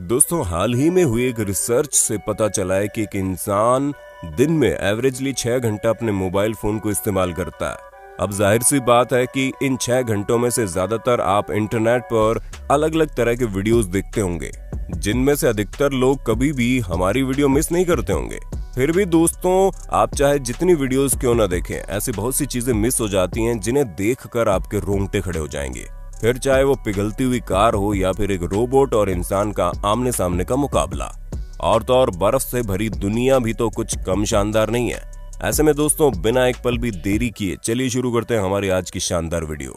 दोस्तों, हाल ही में हुई एक रिसर्च से पता चला है कि एक इंसान दिन में एवरेजली 6 घंटा अपने मोबाइल फोन को इस्तेमाल करता है। अब जाहिर सी बात है कि इन 6 घंटों में से ज्यादातर आप इंटरनेट पर अलग अलग तरह के वीडियोस देखते होंगे, जिनमें से अधिकतर लोग कभी भी हमारी वीडियो मिस नहीं करते होंगे। फिर भी दोस्तों, आप चाहे जितनी वीडियोस क्यों ना देखें, ऐसी बहुत सी चीजें मिस हो जाती हैं जिन्हें देखकर आपके रोंगटे खड़े हो जाएंगे। फिर चाहे वो पिघलती हुई कार हो या फिर एक रोबोट और इंसान का आमने सामने का मुकाबला। और तो और बर्फ से भरी दुनिया भी तो कुछ कम शानदार नहीं है। ऐसे में दोस्तों, बिना एक पल भी देरी किए चलिए शुरू करते हैं हमारी आज की शानदार वीडियो।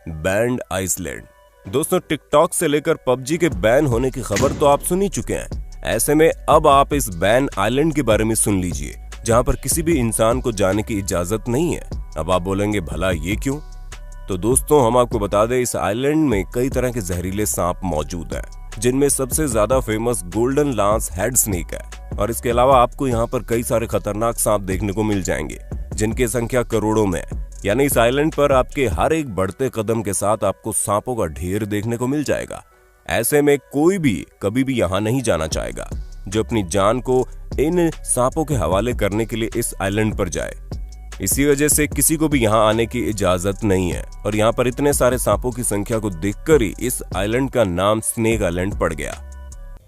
Band Iceland. दोस्तों, टिकटॉक से लेकर पबजी के बैन होने की खबर तो आप सुन ही चुके हैं। ऐसे में अब आप इस बैन आइलैंड के बारे में सुन लीजिए, जहां पर किसी भी इंसान को जाने की इजाजत नहीं है। अब आप बोलेंगे, भला ये क्यों? तो दोस्तों, हम आपको बता दें, इस आइलैंड में कई तरह के जहरीले सांप मौजूद हैं, जिनमें सबसे ज्यादा famous golden lance head snake है। और इसके अलावा आपको यहाँ पर कई सारे खतरनाक सांप देखने को मिल जाएंगे, जिनकी संख्या करोड़ों में है। यानी इस आइलैंड पर आपके हर एक बढ़ते कदम के साथ आपको सांपों का ढेर देखने को मिल जाएगा। ऐसे में कोई भी कभी भी यहाँ नहीं जाना चाहेगा जो अपनी जान को इन सांपों के हवाले करने के लिए इस आइलैंड पर जाए। इसी वजह से किसी को भी यहाँ आने की इजाजत नहीं है। और यहाँ पर इतने सारे सांपों की संख्या को देखकर ही इस आइलैंड का नाम स्नेक आइलैंड पड़ गया।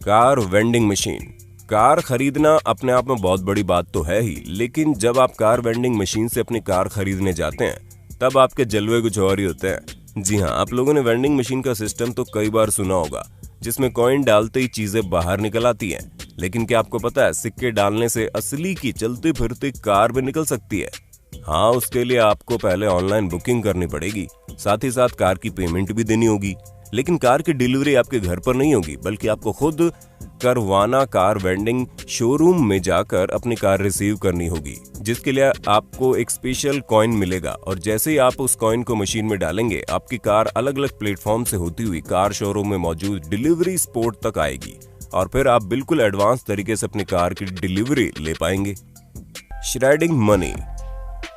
Car vending machine. कार खरीदना अपने आप में बहुत बड़ी बात तो है ही, लेकिन जब आप कार वेंडिंग मशीन से अपनी कार खरीदने जाते हैं तब आपके जलवे कुछ और ही होते हैं। जी हाँ, आप लोगों ने वेंडिंग मशीन का सिस्टम तो कई बार सुना होगा, जिसमें कॉइन डालते ही चीजें बाहर निकल आती हैं। लेकिन क्या आपको पता है, सिक्के डालने से असली की चलती फिरती कार भी निकल सकती है। हाँ, उसके लिए आपको पहले ऑनलाइन बुकिंग करनी पड़ेगी, साथ ही साथ कार की पेमेंट भी देनी होगी। लेकिन कार की डिलीवरी आपके घर पर नहीं होगी, बल्कि आपको खुद करवाना कार वेंडिंग शोरूम में जाकर अपनी कार रिसीव करनी होगी, जिसके लिए आपको एक स्पेशल कॉइन मिलेगा। और जैसे ही आप उस कॉइन को मशीन में डालेंगे, आपकी कार अलग अलग प्लेटफॉर्म से होती हुई कार शोरूम में मौजूद डिलीवरी स्पॉट तक आएगी और फिर आप बिल्कुल एडवांस तरीके से अपनी कार की डिलीवरी ले पाएंगे। Shredding money.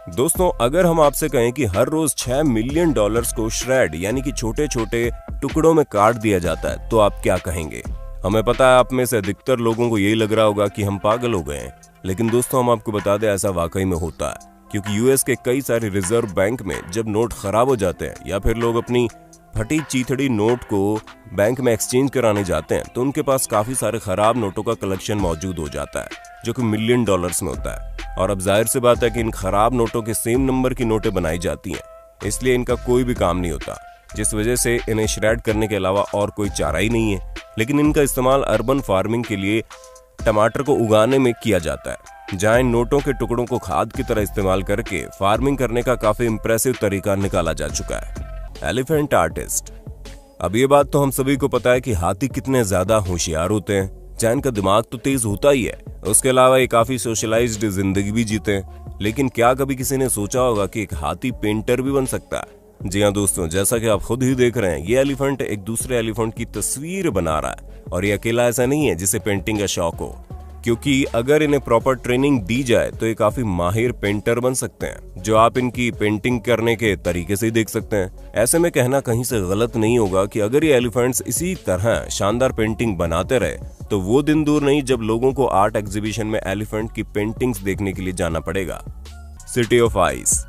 दोस्तों, अगर हम आपसे कहें कि हर रोज $6 मिलियन को श्रेड यानी कि छोटे छोटे टुकड़ों में काट दिया जाता है, तो आप क्या कहेंगे? हमें पता है आप में से अधिकतर लोगों को यही लग रहा होगा कि हम पागल हो गए हैं। लेकिन दोस्तों, हम आपको बता दें, ऐसा वाकई में होता है। क्योंकि यूएस के कई सारे रिजर्व बैंक में जब नोट खराब हो जाते हैं या फिर लोग अपनी फटी चीथड़ी नोट को बैंक में एक्सचेंज कराने जाते हैं, तो उनके पास काफी सारे खराब नोटों का कलेक्शन मौजूद हो जाता है, जो कि $मिलियन में होता है। और अब जाहिर सी बात है कि इन खराब नोटों के सेम नंबर की नोटें बनाई जाती हैं, इसलिए इनका कोई भी काम नहीं होता, जिस वजह से इन्हें श्रेड करने के अलावा और कोई चारा ही नहीं है। लेकिन इनका इस्तेमाल अर्बन फार्मिंग के लिए टमाटर को उगाने में किया जाता है, जहां इन नोटों के टुकड़ों को खाद की तरह इस्तेमाल करके फार्मिंग करने का काफी इंप्रेसिव तरीका निकाला जा चुका है। Elephant artist. अब ये बात तो हम सभी को पता है कि हाथी कितने ज्यादा होशियार होते हैं, जहाँ इनका दिमाग तो तेज होता ही है, उसके अलावा ये काफी सोशलाइज्ड जिंदगी भी जीते हैं। लेकिन क्या कभी किसी ने सोचा होगा कि एक हाथी पेंटर भी बन सकता है? जी हाँ दोस्तों, जैसा कि आप खुद ही देख रहे हैं, ये एलिफेंट एक दूसरे एलिफेंट की तस्वीर बना रहा है। और ये अकेला ऐसा नहीं है जिसे पेंटिंग का शौक हो, क्योंकि अगर इन्हें प्रॉपर ट्रेनिंग दी जाए तो ये काफी माहिर पेंटर बन सकते हैं, जो आप इनकी पेंटिंग करने के तरीके से ही देख सकते हैं। ऐसे में कहना कहीं से गलत नहीं होगा कि अगर ये एलिफेंट्स इसी तरह शानदार पेंटिंग बनाते रहे तो वो दिन दूर नहीं जब लोगों को आर्ट एग्जीबिशन में एलिफेंट की पेंटिंग्स देखने के लिए जाना पड़ेगा। City of ice.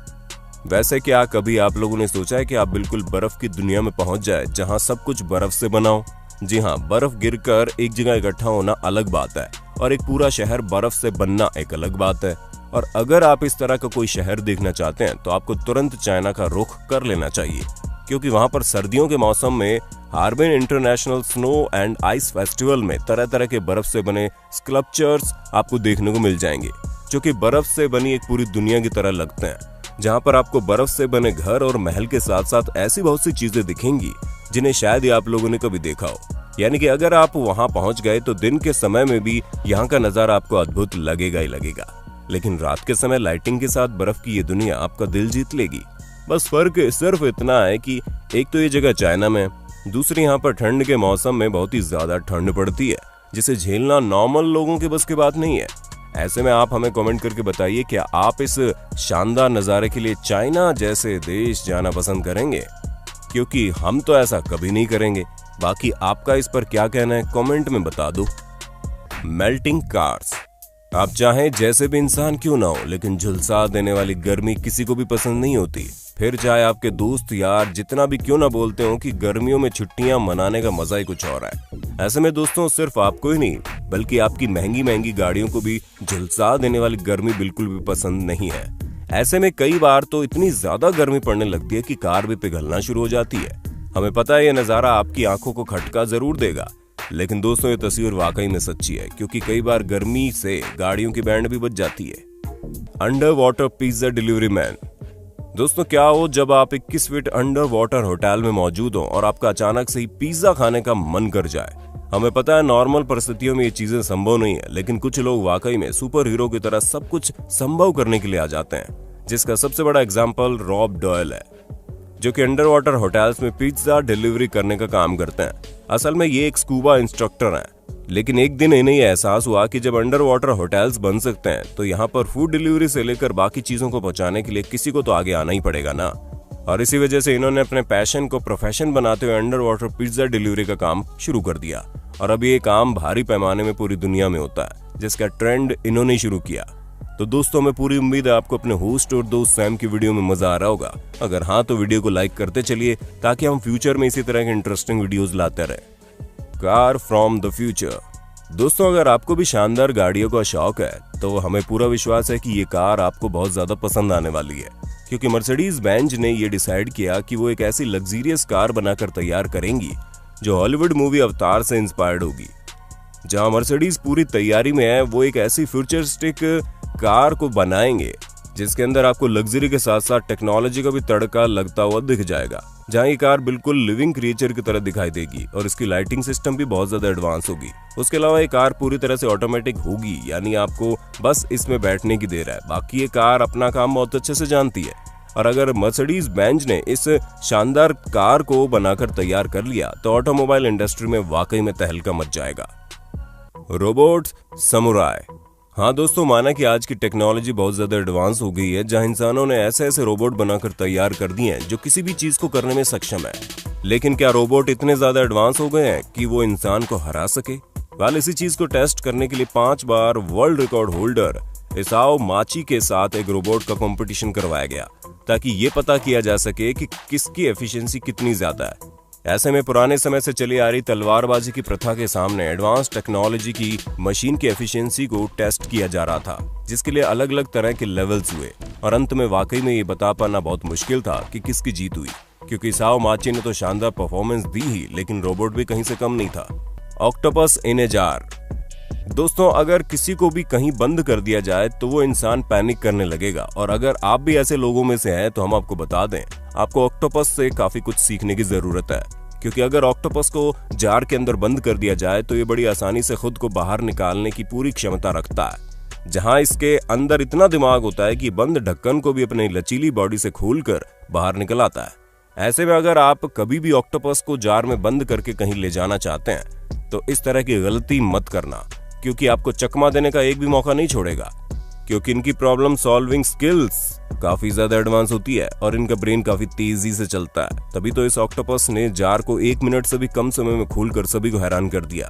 वैसे क्या कभी आप लोगों ने सोचा है कि आप बिल्कुल बर्फ की दुनिया में पहुंच जाए, जहां सब कुछ बर्फ से बना हो? जी हाँ, बर्फ गिरकर एक जगह इकट्ठा होना अलग बात है और एक पूरा शहर बर्फ से बनना एक अलग बात है। और अगर आप इस तरह का कोई शहर देखना चाहते हैं तो आपको तुरंत चाइना का रुख कर लेना चाहिए, क्योंकि वहां पर सर्दियों के मौसम में Harbin international snow and ice festival में तरह तरह के बर्फ से बने स्कल्पचर्स आपको देखने को मिल जाएंगे, जो कि बर्फ से बनी एक पूरी दुनिया की तरह लगते हैं, जहां पर आपको बर्फ से बने घर और महल के साथ साथ ऐसी बहुत सी चीजें दिखेंगी जिन्हें शायद ही आप लोगों ने कभी देखा हो। यानी कि अगर आप वहां पहुंच गए तो दिन के समय में भी यहाँ का नजारा आपको अद्भुत लगेगा ही लगेगा, लेकिन रात के समय लाइटिंग के साथ बर्फ की ये दुनिया आपका दिल जीत लेगी। बस फर्क सिर्फ इतना है कि एक तो ये जगह चाइना में, दूसरी यहाँ पर ठंड के मौसम में बहुत ही ज्यादा ठंड पड़ती है, जिसे झेलना नॉर्मल लोगों के बस की बात नहीं है। ऐसे में आप हमें कमेंट करके बताइए, क्या आप इस शानदार नजारे के लिए चाइना जैसे देश जाना पसंद करेंगे? क्योंकि हम तो ऐसा कभी नहीं करेंगे। बाकी आपका इस पर क्या कहना है कमेंट में बता दो। Melting cars. आप चाहें जैसे भी इंसान क्यों ना हो, लेकिन झुलसा देने वाली गर्मी किसी को भी पसंद नहीं होती। फिर चाहे आपके दोस्त यार जितना भी क्यों ना बोलते हो कि गर्मियों में छुट्टियां मनाने का मजा ही कुछ और है। ऐसे में दोस्तों सिर्फ आपको ही नहीं बल्कि आपकी महंगी महंगी गाड़ियों को भी झुलसा देने वाली गर्मी बिल्कुल भी पसंद नहीं है। ऐसे में कई बार तो इतनी ज्यादा गर्मी पड़ने लगती है कि कार भी पिघलना शुरू हो जाती है। हमें पता है ये नजारा आपकी आंखों को खटका जरूर देगा, लेकिन दोस्तों ये तस्वीर वाकई में सच्ची है, क्योंकि कई बार गर्मी से गाड़ियों की बैंड भी बज जाती है। Under water pizza delivery man. दोस्तों क्या हो जब आप 21 फीट अंडर वाटर होटल में मौजूद हो और आपका अचानक से ही पिज्जा खाने का मन कर जाए। हमें पता है नॉर्मल परिस्थितियों में ये चीजें संभव नहीं है, लेकिन कुछ लोग वाकई में सुपर हीरो की तरह सब कुछ संभव करने के लिए आ जाते हैं, जिसका सबसे बड़ा एग्जाम्पल रॉब डॉयल है, जो कि अंडर वाटर होटल्स में पिज्जा डिलीवरी करने का काम करते हैं। असल में ये एक स्कूबा इंस्ट्रक्टर हैं, लेकिन एक दिन इन्हें यह एहसास हुआ कि जब अंडर वाटर होटल्स बन सकते हैं तो यहाँ पर फूड डिलीवरी से लेकर बाकी चीजों को पहुंचाने के लिए किसी को तो आगे आना ही पड़ेगा ना। और इसी वजह से इन्होंने अपने पैशन को प्रोफेशन बनाते हुए अंडर वाटर पिज्जा डिलीवरी का काम शुरू कर दिया। और अब ये काम भारी पैमाने में पूरी दुनिया में होता है, जिसका ट्रेंड इन्होंने शुरू किया। तो दोस्तों मैं पूरी उम्मीद है आपको अपने होस्ट और दोस्त सैम की वीडियो में मजा आ रहा होगा। अगर हाँ तो वीडियो को लाइक करते चलिए ताकि हम फ्यूचर में इसी तरह के इंटरेस्टिंग वीडियोस लाते रहें। Car from the future. दोस्तों अगर आपको भी शानदार गाड़ियों का शौक है तो हमें पूरा विश्वास है कि ये कार आपको बहुत ज्यादा पसंद आने वाली है, क्योंकि मर्सिडीज बेंज ने ये डिसाइड किया कि वो एक ऐसी लग्जरियस कार बनाकर तैयार करेंगी जो हॉलीवुड मूवी अवतार से इंस्पायर्ड होगी। जहां मर्सिडीज पूरी तैयारी में है, वो एक ऐसी फ्यूचरिस्टिक कार को बनाएंगे जिसके अंदर आपको लग्जरी के साथ साथ टेक्नोलॉजी का भी तड़का लगता हुआ दिख जाएगा। जहां ये कार बिल्कुल लिविंग क्रिएचर की तरह दिखाई देगी और इसकी लाइटिंग सिस्टम भी बहुत ज्यादा एडवांस होगी। उसके अलावा ये कार पूरी तरह से ऑटोमेटिक होगी, यानी आपको बस इसमें बैठने की देर है। बाकी ये कार अपना काम बहुत अच्छे से जानती है। और अगर मर्सिडीज बेंज ने इस शानदार कार को बनाकर तैयार कर लिया तो ऑटोमोबाइल इंडस्ट्री में वाकई में तहलका मच जाएगा। Robot samurai. हाँ दोस्तों, माना कि आज की टेक्नोलॉजी बहुत ज्यादा एडवांस हो गई है, जहां इंसानों ने ऐसे ऐसे रोबोट बनाकर तैयार कर दिए हैं जो किसी भी चीज को करने में सक्षम है। लेकिन क्या रोबोट इतने ज्यादा एडवांस हो गए हैं कि वो इंसान को हरा सके? वाल इसी चीज को टेस्ट करने के लिए 5 बार वर्ल्ड रिकॉर्ड होल्डर इसाओ माची के साथ एक रोबोट का कंपटीशन करवाया गया, ताकि ये पता किया जा सके कि किसकी एफिशिएंसी कितनी ज्यादा है। ऐसे में पुराने समय से चली आ रही तलवारबाजी की प्रथा के सामने एडवांस टेक्नोलॉजी की मशीन की एफिशिएंसी को टेस्ट किया जा रहा था, जिसके लिए अलग अलग तरह के लेवल्स हुए और अंत में वाकई में ये बता पाना बहुत मुश्किल था कि किसकी जीत हुई, क्योंकि इसाओ माची ने तो शानदार परफॉर्मेंस दी ही, लेकिन रोबोट भी कहीं से कम नहीं था। Octopus in a jar. दोस्तों अगर किसी को भी कहीं बंद कर दिया जाए तो वो इंसान पैनिक करने लगेगा, और अगर आप भी ऐसे लोगों में से हैं तो हम आपको बता दें, आपको ऑक्टोपस से काफी कुछ सीखने की जरूरत है। क्योंकि अगर ऑक्टोपस को जार के अंदर बंद कर दिया जाए तो ये बड़ी आसानी से खुद को बाहर निकालने की पूरी क्षमता रखता है, जहां इसके अंदर इतना दिमाग होता है कि बंद ढक्कन को भी अपनी लचीली बॉडी से खोलकर बाहर निकल आता है। ऐसे में अगर आप कभी भी ऑक्टोपस को जार में बंद करके कहीं ले जाना चाहते हैं तो इस तरह की गलती मत करना, क्योंकि आपको चकमा देने का एक भी मौका नहीं छोड़ेगा, क्योंकि इनकी प्रॉब्लम सॉल्विंग स्किल्स काफी ज्यादा एडवांस होती है और इनका ब्रेन काफी तेजी से चलता है। तभी तो इस ऑक्टोपस ने जार को 1 मिनट से भी कम समय में खोलकर सभी को हैरान कर दिया।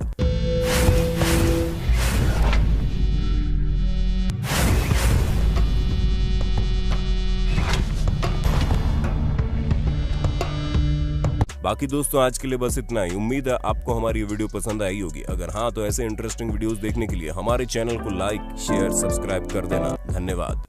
बाकी दोस्तों आज के लिए बस इतना ही। उम्मीद है आपको हमारी वीडियो पसंद आई होगी। अगर हाँ तो ऐसे इंटरेस्टिंग वीडियोस देखने के लिए हमारे चैनल को लाइक, शेयर, सब्सक्राइब कर देना। धन्यवाद।